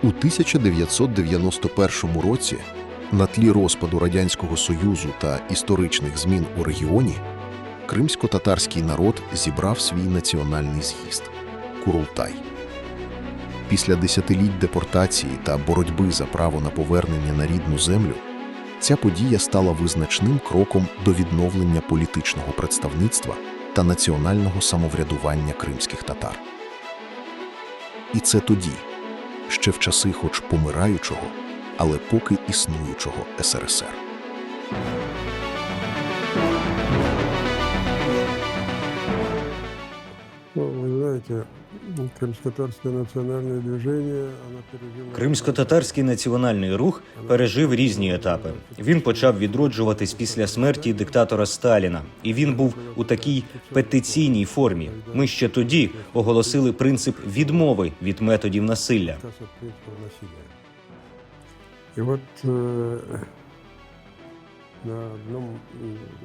У 1991 році на тлі розпаду Радянського Союзу та історичних змін у регіоні кримсько-татарський народ зібрав свій національний з'їзд – Курултай. Після десятиліть депортації та боротьби за право на повернення на рідну землю ця подія стала визначним кроком до відновлення політичного представництва та національного самоврядування кримських татар. І це тоді, ще в часи хоч помираючого, але поки існуючого СРСР. Ну, вы знаете, крымско-татарское национальное движение, оно пережило... Кримсько-татарський національний рух пережив різні етапи. Він почав відроджуватись після смерті диктатора Сталіна. І він був у такій петиційній формі. Ми ще тоді оголосили принцип відмови від методів насилля. Отказ от принципа насилия. И вот на одном...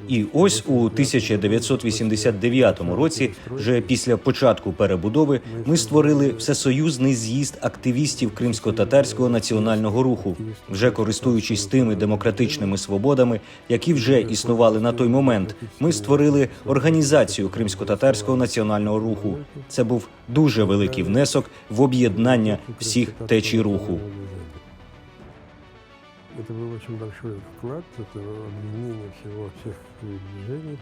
І ось у 1989 році, вже після початку перебудови, ми створили всесоюзний з'їзд активістів Кримсько-татарського національного руху, вже користуючись тими демократичними свободами, які вже існували на той момент. Ми створили організацію Кримсько-татарського національного руху. Це був дуже великий внесок в об'єднання всіх течій руху. Это был очень большой вклад, это объединение всех движений.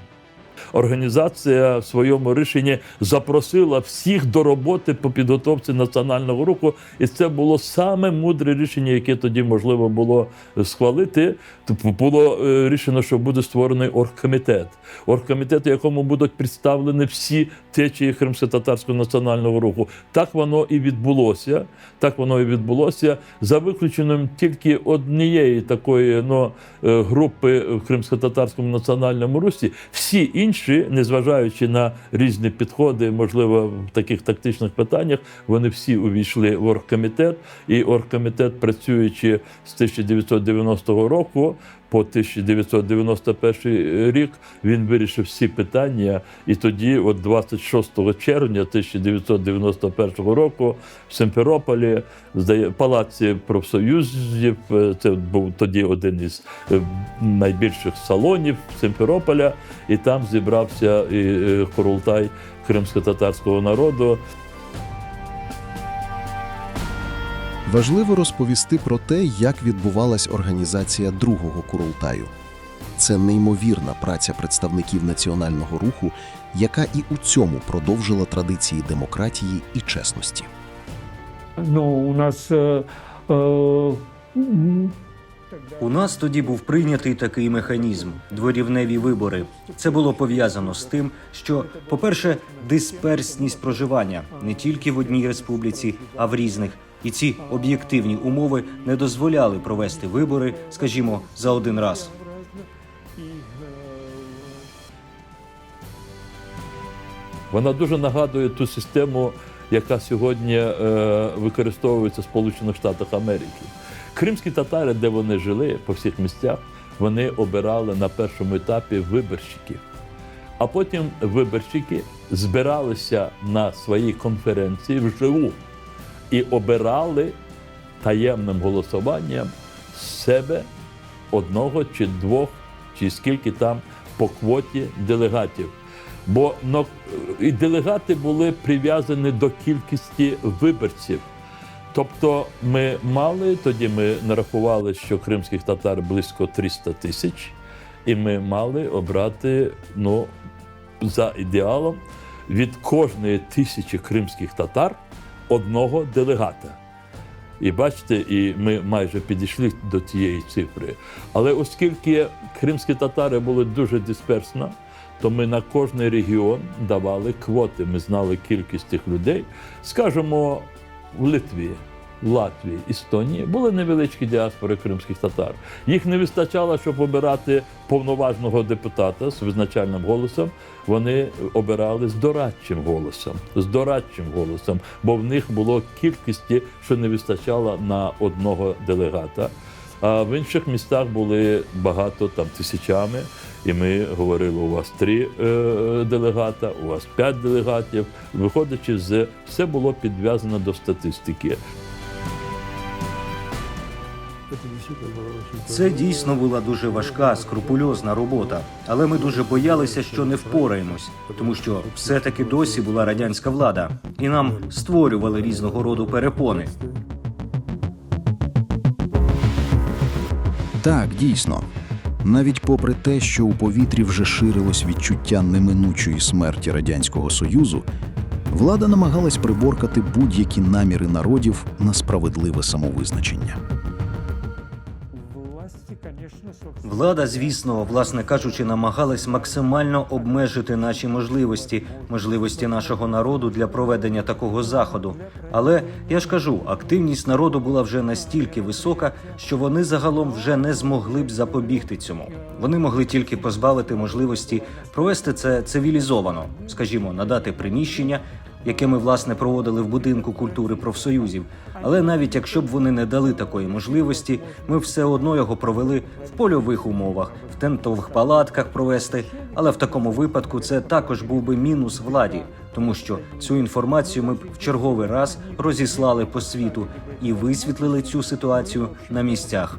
Організація в своєму рішенні запросила всіх до роботи по підготовці національного руху, і це було саме мудре рішення, яке тоді можливо було схвалити. Було рішено, що буде створений оргкомітет. Оргкомітет, в якому будуть представлені всі течії Кримсько-татарського національного руху. Так воно і відбулося. Так воно і відбулося. За виключенням тільки однієї такої групи в Кримсько-татарському національному русі, всі інші, незважаючи на різні підходи, можливо, в таких тактичних питаннях, вони всі увійшли в оргкомітет. І оргкомітет, працюючи з 1990 року по 1991 рік, він вирішив всі питання. І тоді, от 26 червня 1991 року, в Сімферополі, в Палаці профсоюзів, це був тоді один із найбільших салонів Сімферополя, і там зібрався і Курултай кримсько-татарського народу. Важливо розповісти про те, як відбувалась організація другого Курултаю. Це неймовірна праця представників національного руху, яка і у цьому продовжила традиції демократії і чесності. У нас тоді був прийнятий такий механізм – дворівневі вибори. Це було пов'язано з тим, що, по-перше, дисперсність проживання не тільки в одній республіці, а в різних. І ці об'єктивні умови не дозволяли провести вибори, скажімо, за один раз. Вона дуже нагадує ту систему, яка сьогодні використовується в Сполучених Штатах Америки. Кримські татари, де вони жили, по всіх місцях, вони обирали на першому етапі виборщиків. А потім виборщики збиралися на своїй конференції вживу і обирали таємним голосуванням себе одного чи двох, чи скільки там по квоті делегатів. Бо і делегати були прив'язані до кількості виборців. Тобто тоді ми нарахували, що кримських татар близько 300 тисяч, і ми мали обрати, за ідеалом, від кожної 1000 кримських татар одного делегата. І бачите, і ми майже підійшли до тієї цифри. Але оскільки кримські татари були дуже дисперсно, то ми на кожний регіон давали квоти. Ми знали кількість тих людей. Скажімо, в Литві, в Латвії, Естонії були невеличкі діаспори кримських татар. Їх не вистачало, щоб обирати повноважного депутата з визначальним голосом. Вони обирали з дорадчим голосом, бо в них було кількості, що не вистачало на одного делегата. А в інших містах були багато, там тисячами. І ми говорили, у вас 3 делегата, у вас 5 делегатів. Виходячи з, все було підв'язано до статистики. Це дійсно була дуже важка, скрупульозна робота. Але ми дуже боялися, що не впораємось, тому що все-таки досі була радянська влада, і нам створювали різного роду перепони. Так, дійсно. Навіть попри те, що у повітрі вже ширилось відчуття неминучої смерті Радянського Союзу, влада намагалась приборкати будь-які наміри народів на справедливе самовизначення. Влада, звісно, власне кажучи, намагалась максимально обмежити наші можливості нашого народу для проведення такого заходу. Але, я ж кажу, активність народу була вже настільки висока, що вони загалом вже не змогли б запобігти цьому. Вони могли тільки позбавити можливості провести це цивілізовано, скажімо, надати приміщення, яке ми, власне, проводили в будинку культури профсоюзів. Але навіть якщо б вони не дали такої можливості, ми все одно його провели в польових умовах, в тентових палатках провести. Але в такому випадку це також був би мінус владі, тому що цю інформацію ми б в черговий раз розіслали по світу і висвітлили цю ситуацію на місцях.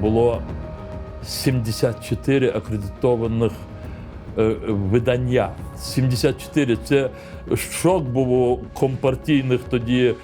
Було 74 акредитованих видання. 74 – це шок був у компартійних тоді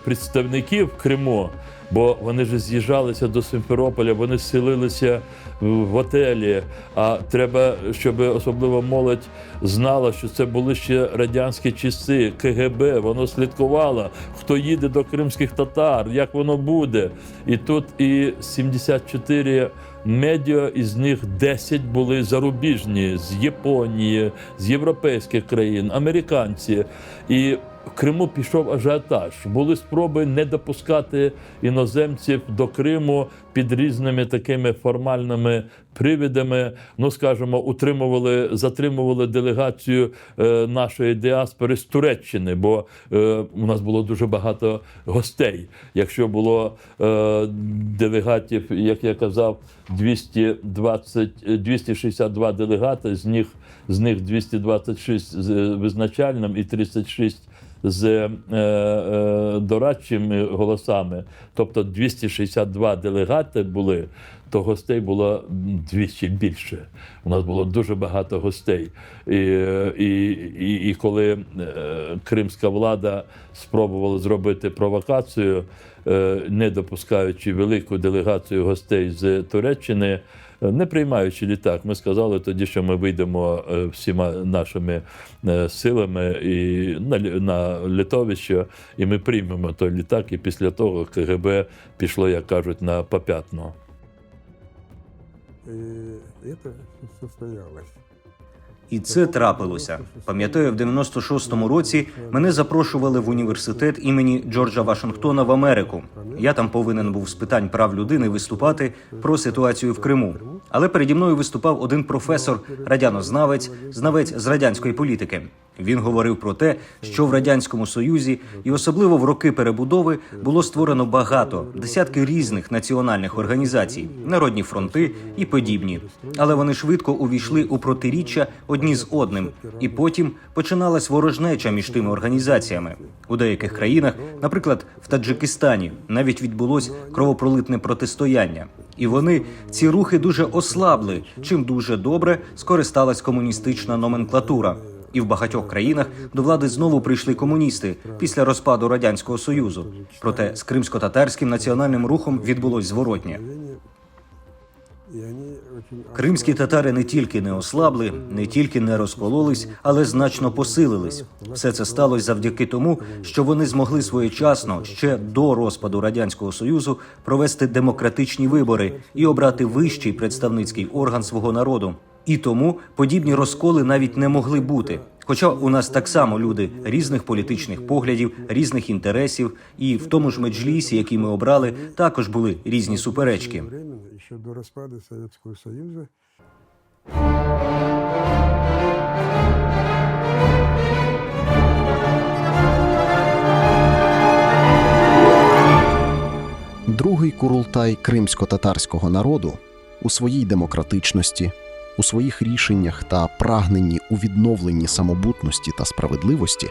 представників в Криму, бо вони ж з'їжджалися до Сімферополя, вони селилися в готелі, а треба, щоб особливо молодь знала, що це були ще радянські часи, КГБ, воно слідкувало, хто їде до кримських татар, як воно буде. І тут і 74 медіа, із них 10 були зарубіжні, з Японії, з європейських країн, американці. І в Криму пішов ажіотаж. Були спроби не допускати іноземців до Криму під різними такими формальними привідами. Ну, скажімо, затримували делегацію нашої діаспори з Туреччини, бо у нас було дуже багато гостей. Якщо було делегатів, як я казав, 262 делегати, з них 226 з визначальним і 36 з дорадчими голосами, тобто 262 делегати були, то гостей було двічі більше. У нас було дуже багато гостей. І коли кримська влада спробувала зробити провокацію, не допускаючи велику делегацію гостей з Туреччини, не приймаючи літак, ми сказали тоді, що ми вийдемо всіма нашими силами на литовище, і ми приймемо той літак, і після того КГБ пішло, як кажуть, на попятну. І це трапилося. Пам'ятаю, в 96-му році мене запрошували в університет імені Джорджа Вашингтона в Америку. Я там повинен був з питань прав людини виступати про ситуацію в Криму. Але переді мною виступав один професор, радянознавець, знавець з радянської політики. Він говорив про те, що в Радянському Союзі, і особливо в роки перебудови, було створено багато, десятки різних національних організацій, народні фронти і подібні. Але вони швидко увійшли у протиріччя одні з одним, і потім починалась ворожнеча між тими організаціями. У деяких країнах, наприклад, в Таджикистані, навіть відбулось кровопролитне протистояння. І ці рухи дуже ослабли, чим дуже добре скористалась комуністична номенклатура. І в багатьох країнах до влади знову прийшли комуністи після розпаду Радянського Союзу. Проте з кримсько-татарським національним рухом відбулось зворотнє. Кримські татари не тільки не ослабли, не тільки не розкололись, але значно посилились. Все це сталося завдяки тому, що вони змогли своєчасно, ще до розпаду Радянського Союзу, провести демократичні вибори і обрати вищий представницький орган свого народу. І тому подібні розколи навіть не могли бути. Хоча у нас так само люди різних політичних поглядів, різних інтересів, і в тому ж меджлісі, який ми обрали, також були різні суперечки. Ще до розпаду Совєтського Союзу. Другий Курултай кримсько-татарського народу у своїй демократичності, у своїх рішеннях та прагненні у відновленні самобутності та справедливості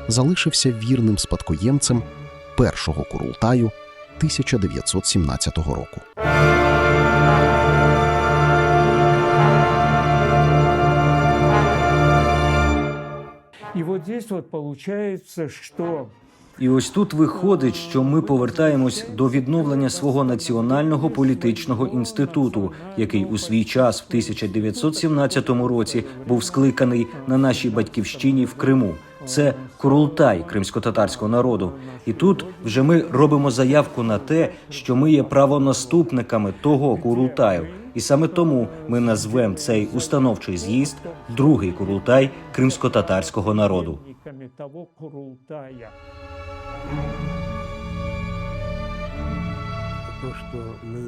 залишився вірним спадкоємцем першого Курултаю 1917 року. И вот здесь вот получается, что І ось тут виходить, що ми повертаємось до відновлення свого національного політичного інституту, який у свій час в 1917 році був скликаний на нашій батьківщині в Криму. Це Курултай кримсько-татарського народу. І тут вже ми робимо заявку на те, що ми є правонаступниками того Курултаю. І саме тому ми назвемо цей установчий з'їзд Другий Курултай кримсько-татарського народу. участниками того Курултая.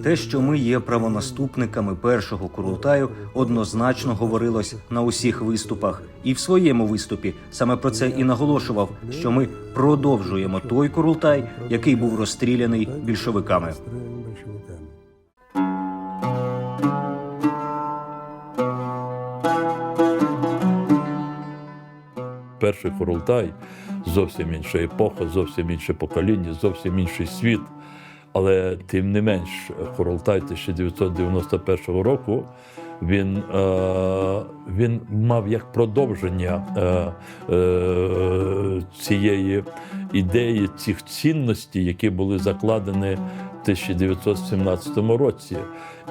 Те, що ми є правонаступниками першого Курултаю, однозначно говорилось на усіх виступах. І в своєму виступі саме про це і наголошував, що ми продовжуємо той Курултай, який був розстріляний більшовиками. Перший Курултай – зовсім інша епоха, зовсім інше покоління, зовсім інший світ. Але тим не менш, Курултай 1991 року, він мав як продовження цієї ідеї, цих цінностей, які були закладені в 1917 році.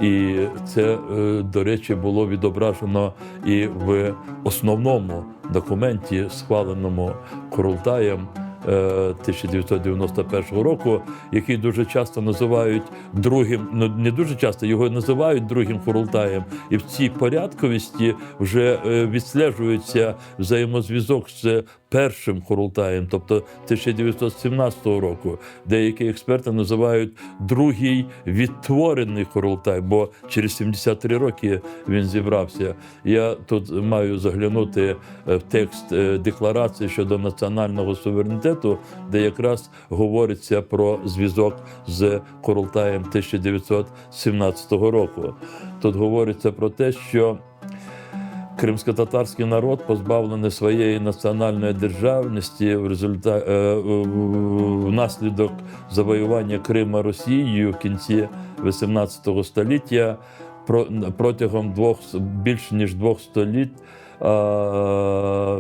І це, до речі, було відображено і в основному документі, схваленому Курултаєм 1991 року, який дуже часто називають другим, ну не дуже часто, його називають другим Курултаєм. І в цій порядковості вже відслежується взаємозв'язок з першим Курултаєм, тобто 1917 року. Деякі експерти називають другий відтворений Курултай, бо через 73 роки він зібрався. Я тут маю заглянути в текст декларації щодо національного суверенітету, де якраз говориться про зв'язок з Курултаєм 1917 року. Тут говориться про те, що кримсько-татарський народ, позбавлений своєї національної державності внаслідок завоювання Крима Росією в кінці XVIII століття, протягом більш ніж 2 століть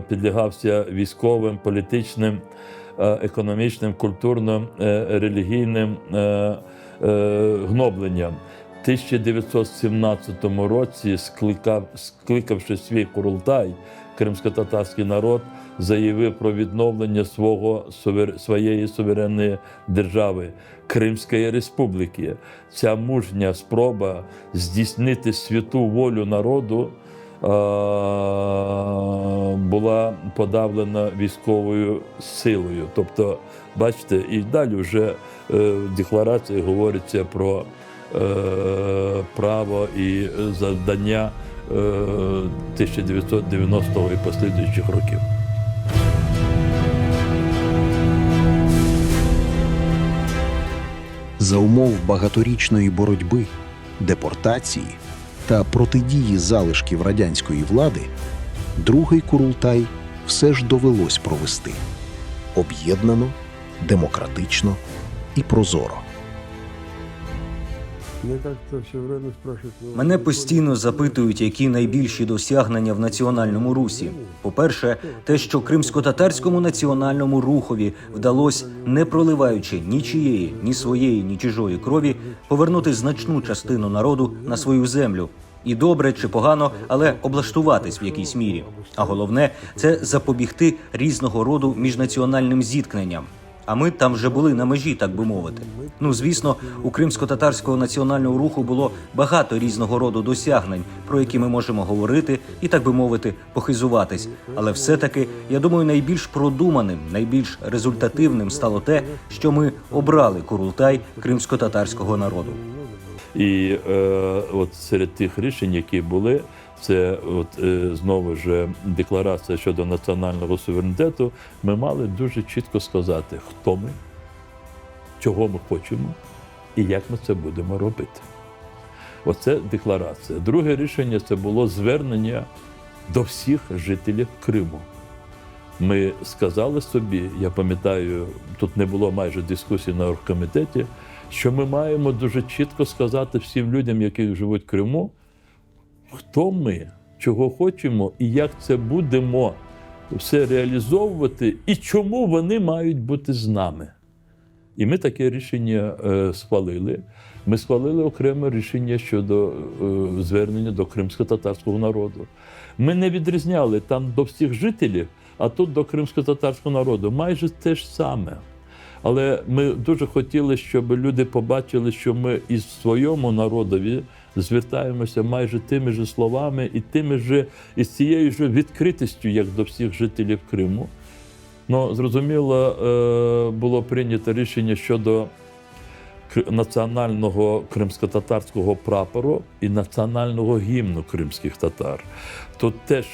підлягався військовим, політичним, економічним, культурним, релігійним гнобленням. В 1917 році, скликавши свій Курултай, кримсько-татарський народ заявив про відновлення своєї суверенної держави – Кримської республіки. Ця мужня спроба здійснити святу волю народу була подавлена військовою силою. Тобто, бачите, і далі вже в декларації говориться про право і завдання 1990-го і послідуючих років. За умов багаторічної боротьби, депортації та протидії залишків радянської влади, другий Курултай все ж довелось провести об'єднано, демократично і прозоро. Мене постійно запитують, які найбільші досягнення в національному русі. По-перше, те, що кримсько-татарському національному рухові вдалося, не проливаючи нічиєї, ні своєї, ні чужої крові, повернути значну частину народу на свою землю. І добре чи погано, але облаштуватись в якійсь мірі. А головне – це запобігти різного роду міжнаціональним зіткненням. А ми там вже були на межі, так би мовити. Ну, звісно, у кримсько-татарського національного руху було багато різного роду досягнень, про які ми можемо говорити і, так би мовити, похизуватись. Але все-таки, я думаю, найбільш продуманим, найбільш результативним стало те, що ми обрали Курултай кримсько-татарського народу. І от серед тих рішень, які були, це знову ж декларація щодо національного суверенітету, ми мали дуже чітко сказати, хто ми, чого ми хочемо і як ми це будемо робити. Оце декларація. Друге рішення – це було звернення до всіх жителів Криму. Ми сказали собі, я пам'ятаю, тут не було майже дискусій на оргкомітеті, що ми маємо дуже чітко сказати всім людям, які живуть в Криму, хто ми, чого хочемо і як це будемо все реалізовувати, і чому вони мають бути з нами. І ми таке рішення схвалили. Ми схвалили окреме рішення щодо звернення до кримсько-татарського народу. Ми не відрізняли там до всіх жителів, а тут до кримсько-татарського народу. Майже те ж саме. Але ми дуже хотіли, щоб люди побачили, що ми із своєму народові звертаємося майже тими ж словами і і з цією ж відкритістю, як до всіх жителів Криму. Ну, зрозуміло, було прийнято рішення щодо національного кримсько-татарського прапору і національного гімну кримських татар. Тут теж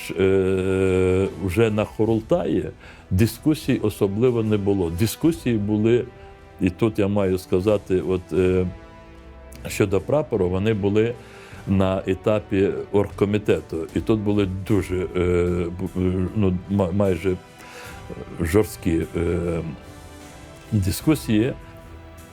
вже на Курултаї дискусій особливо не було. Дискусії були, і тут я маю сказати, щодо прапору, вони були на етапі оргкомітету. І тут були дуже, майже жорсткі дискусії.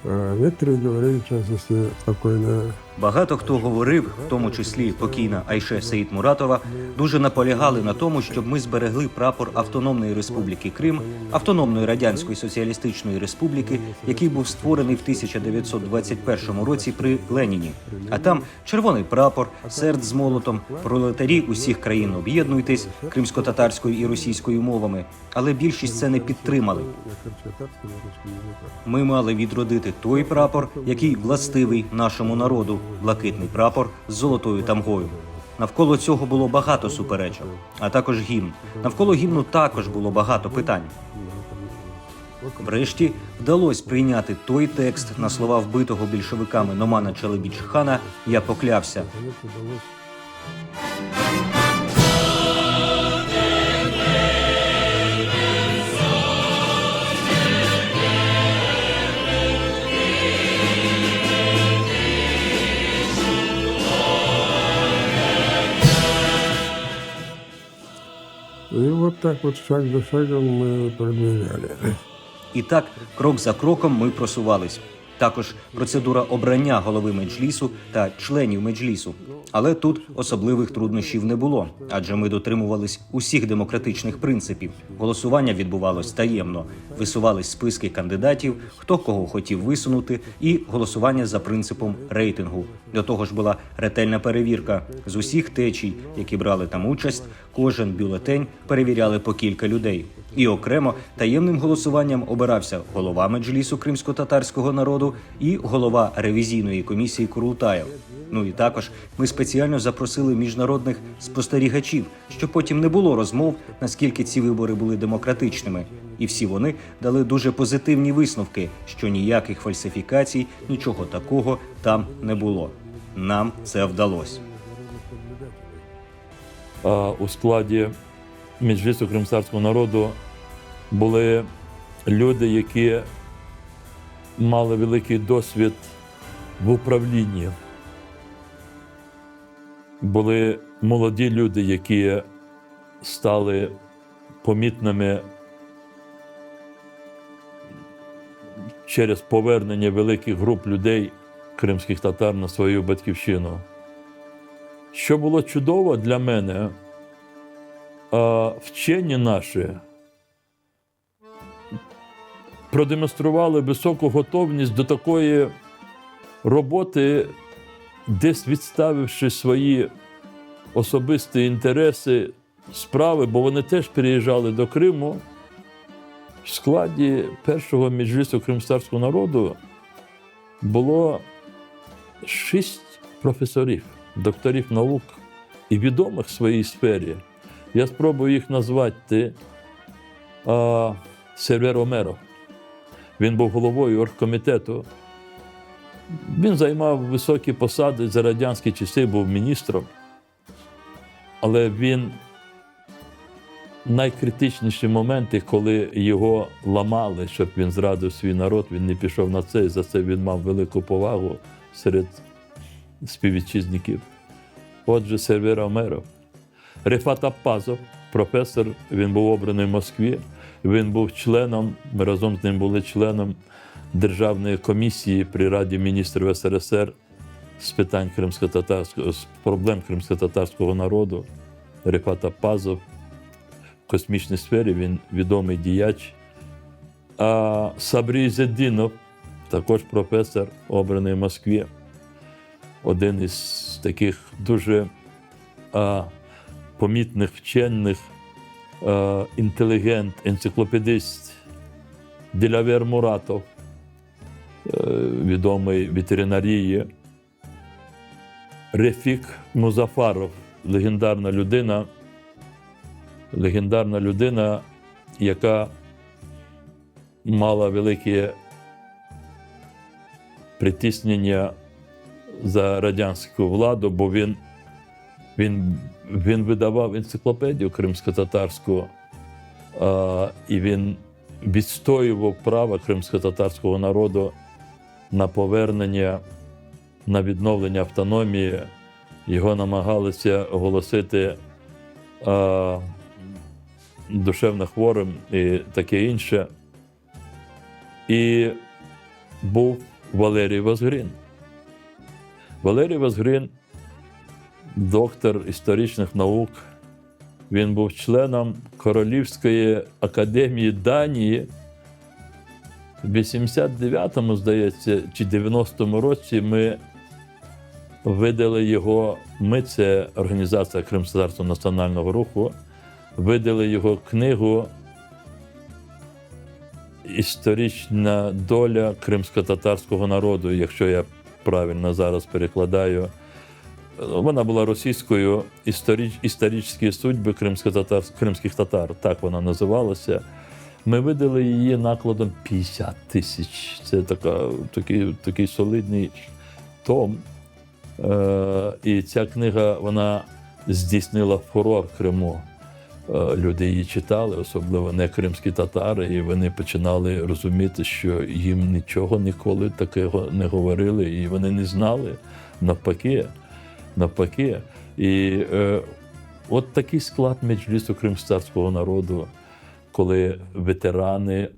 Некоторые говорили, в частности, спокойно. Багато хто говорив, в тому числі покійна Айше Сеїд Муратова, дуже наполягали на тому, щоб ми зберегли прапор Автономної Республіки Крим, Автономної Радянської Соціалістичної Республіки, який був створений в 1921 році при Леніні. А там червоний прапор, серд з молотом, пролетарі усіх країн об'єднуйтесь, кримсько-татарською і російською мовами. Але більшість це не підтримали. Ми мали відродити той прапор, який властивий нашому народу. Блакитний прапор з золотою тамгою. Навколо цього було багато суперечок, а також гімн. Навколо гімну також було багато питань. Врешті вдалося прийняти той текст на слова вбитого більшовиками Номана Челебіджхана «Я поклявся». И вот так вот шаг за шагом мы продвигали. І так, крок за кроком ми просувались. Також процедура обрання голови меджлісу та членів меджлісу. Але тут особливих труднощів не було, адже ми дотримувались усіх демократичних принципів. Голосування відбувалось таємно, висувались списки кандидатів, хто кого хотів висунути, і голосування за принципом рейтингу. До того ж була ретельна перевірка. З усіх течій, які брали там участь, кожен бюлетень перевіряли по кілька людей. І окремо таємним голосуванням обирався голова меджлісу кримсько-татарського народу і голова ревізійної комісії Курултаю. Ну і також ми спеціально запросили міжнародних спостерігачів, щоб потім не було розмов, наскільки ці вибори були демократичними. І всі вони дали дуже позитивні висновки, що ніяких фальсифікацій, нічого такого там не було. Нам це вдалося. У складі Меджлісу кримськотатарського народу були люди, які мали великий досвід в управлінні. Були молоді люди, які стали помітними через повернення великих груп людей, кримських татар, на свою батьківщину. Що було чудово для мене, вчені наші продемонстрували високу готовність до такої роботи, десь відставивши свої особисті інтереси, справи, бо вони теж переїжджали до Криму. В складі першого меджлісу кримськотатарського народу було 6 професорів, докторів наук і відомих в своїй сфері. Я спробую їх назвати. Серве Ромеро. Він був головою оргкомітету. Він займав високі посади, за радянські часи був міністром. Але він найкритичніші моменти, коли його ламали, щоб він зрадив свій народ, він не пішов на це, і за це він мав велику повагу серед співвітчизників. Отже, Сервера Омеров. Рефат Аппазов, професор, він був обраний в Москві, він був членом, ми разом з ним були членом Державної комісії при Раді міністрів СРСР з питань кримсько-татарського, з проблем кримсько-татарського народу. Рефат Аппазов. В космічній сфері він відомий діяч. А Сабрій Зеддінов, також професор, обраний в Москві. Один із таких дуже помітних вчених, інтелігент, енциклопедист. Дилявер Муратов, відомий ветеринарії. Рефік Музафаров, легендарна людина, яка мала велике притиснення за радянську владу, бо він видавав енциклопедію кримсько-татарську, і він відстоював право кримсько-татарського народу на повернення, на відновлення автономії. Його намагалися оголосити душевно хворим і таке інше. І був Валерій Вазгрін. Валерій Вазгрін – доктор історичних наук. Він був членом Королівської академії Данії. В 89-му, здається, чи 90-му році ми видали його, ми, це організація Кримськотатарського національного руху, видали його книгу «Історична доля кримськотатарського народу», якщо я правильно зараз перекладаю. Вона була російською «Історичні судьби кримських татар», так вона називалася. Ми видали її накладом 50 тисяч. Це такий солидний том. І ця книга, вона здійснила фурор в Криму. Люди її читали, особливо не кримські татари, і вони починали розуміти, що їм нічого ніколи такого не говорили, і вони не знали. Навпаки. І от такий склад меджлісу кримськотатарського народу, коли ветерани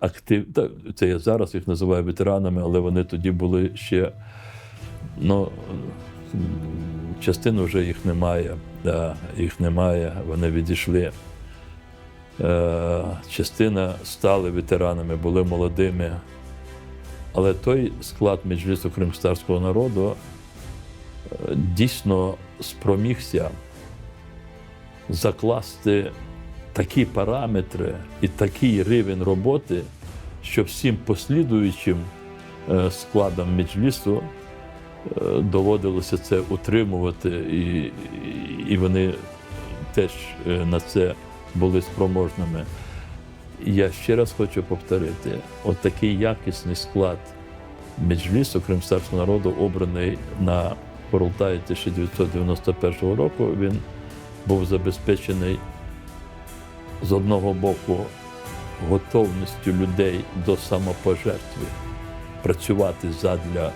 це я зараз їх називаю ветеранами, але вони тоді були ще, частину вже їх немає, вони відійшли. Частина стали ветеранами, були молодими. Але той склад меджлісу кримськотатарського народу дійсно спромігся закласти такі параметри і такий рівень роботи, що всім послідуючим складам меджлісу доводилося це утримувати, і вони теж на це були спроможними. Я ще раз хочу повторити, от такий якісний склад меджлісу кримськотатарського народу, обраний на Курултаї 1991 року, він був забезпечений з одного боку готовністю людей до самопожертви, працювати задля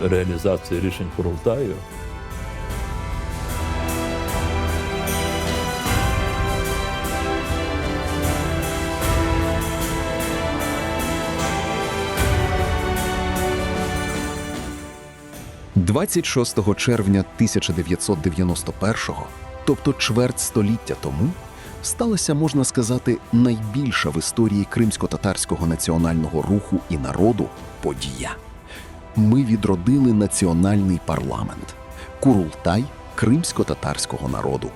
реалізації рішень Курултаю. – 26 червня 1991-го, тобто чверть століття тому, сталася, можна сказати, найбільша в історії кримсько-татарського національного руху і народу подія. Ми відродили національний парламент – Курултай кримсько-татарського народу.